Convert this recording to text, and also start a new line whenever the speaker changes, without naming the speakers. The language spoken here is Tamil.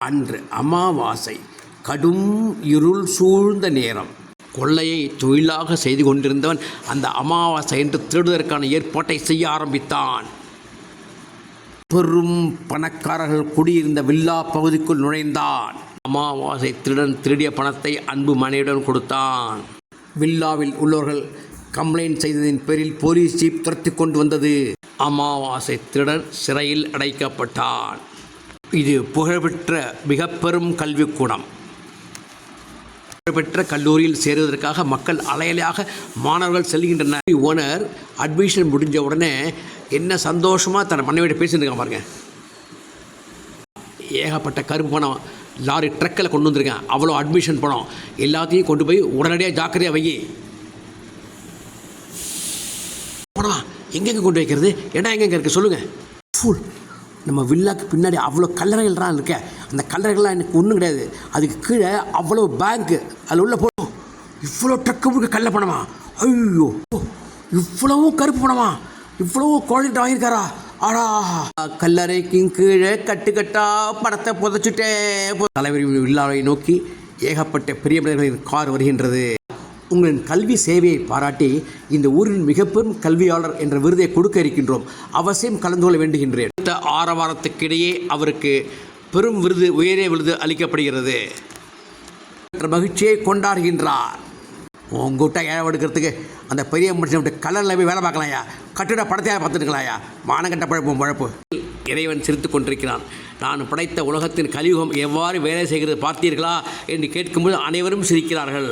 அன்று அமாவாசை. கடும் இருள் சூழ்ந்த நேரம். கொள்ளையை தொழிலாக செய்து கொண்டிருந்தவன் அந்த அமாவாசை என்று திருடுவதற்கான ஏற்பாட்டை செய்ய ஆரம்பித்தான். பெரும் பணக்காரர்கள் குடியிருந்த வில்லா பகுதிக்குள் நுழைந்தான். அமாவாசை திருடன் திருடிய பணத்தை அன்பு மனைவியுடன் கொடுத்தான். வில்லாவில் உள்ளவர்கள் கம்ப்ளைண்ட் செய்ததின் பேரில் போலீஸ் ஜீப் துரத்தி கொண்டு வந்தது. அமாவாசை திருடன் சிறையில் அடைக்கப்பட்டான். இது புகழ்பெற்ற மிக பெரும் கல்விக்கூடம். புகழ்பெற்ற கல்லூரியில் சேருவதற்காக மக்கள் அலையலையாக மாணவர்கள் செல்கின்றனர். ஓனர் அட்மிஷன் முடிஞ்ச உடனே என்ன சந்தோஷமாக தன் மனைவியோட பேசிட்டு இருக்கான் பாருங்க. ஏகப்பட்ட கருப்பு பணம் லாரி ட்ரக்கில் கொண்டு வந்திருக்கேன், அவ்வளோ அட்மிஷன் பணம் எல்லாத்தையும் கொண்டு போய் உடனடியாக ஜாக்கிரதையாக வை. பணம் எங்கெங்கே கொண்டு வைக்கிறது, இடம் எங்கெங்கே இருக்குது சொல்லுங்கள். ஃபுல் நம்ம வில்லாக்கு பின்னாடி அவ்வளோ கல்லறைகள்லாம் இருக்க, அந்த கல்லறைகள்லாம் எனக்கு ஒன்றும் கிடையாது. அதுக்கு கீழே அவ்வளோ பேங்க்கு, அதில் உள்ள போடும். இவ்வளோ ட்ரக்கு கல்ல பணமா? ஐயோ, இவ்வளவும் கருப்பு பணமா? இவ்வளோ குவாலிட்டி வாங்கியிருக்காரா? ஆடா, கல்லறைக்கு கீழே கட்டுக்கட்டா பணத்தை புதைச்சிட்டே. தலைவர் வில்லாவை நோக்கி ஏகப்பட்ட பெரிய மனிதர்களின் கார் வருகின்றது. உங்களின் கல்வி சேவையை பாராட்டி இந்த ஊரின் மிக பெரும் கல்வியாளர் என்ற விருதை கொடுக்க இருக்கின்றோம். அவசியம் கலந்து கொள்ள வேண்டுகின்றேன். அடுத்த ஆரவாரத்துக்கிடையே அவருக்கு பெரும் விருது, உயரிய விருது அளிக்கப்படுகிறது. மகிழ்ச்சியை கொண்டாடுகின்றார். உங்ககிட்ட ஏழவெடுக்கிறதுக்கு அந்த பெரிய மனுஷன் கலரில் போய் வேலை பார்க்கலாயா, கட்டிட படத்தையாக பார்த்துட்டுக்கலாயா, மானங்கட்ட பழப்பு. இறைவன் சிரித்து கொண்டிருக்கிறான். நான் படைத்த உலகத்தின் கலியுகம் எவ்வாறு வேலை செய்கிறது பார்த்தீர்களா என்று கேட்கும்போது அனைவரும் சிரிக்கிறார்கள்.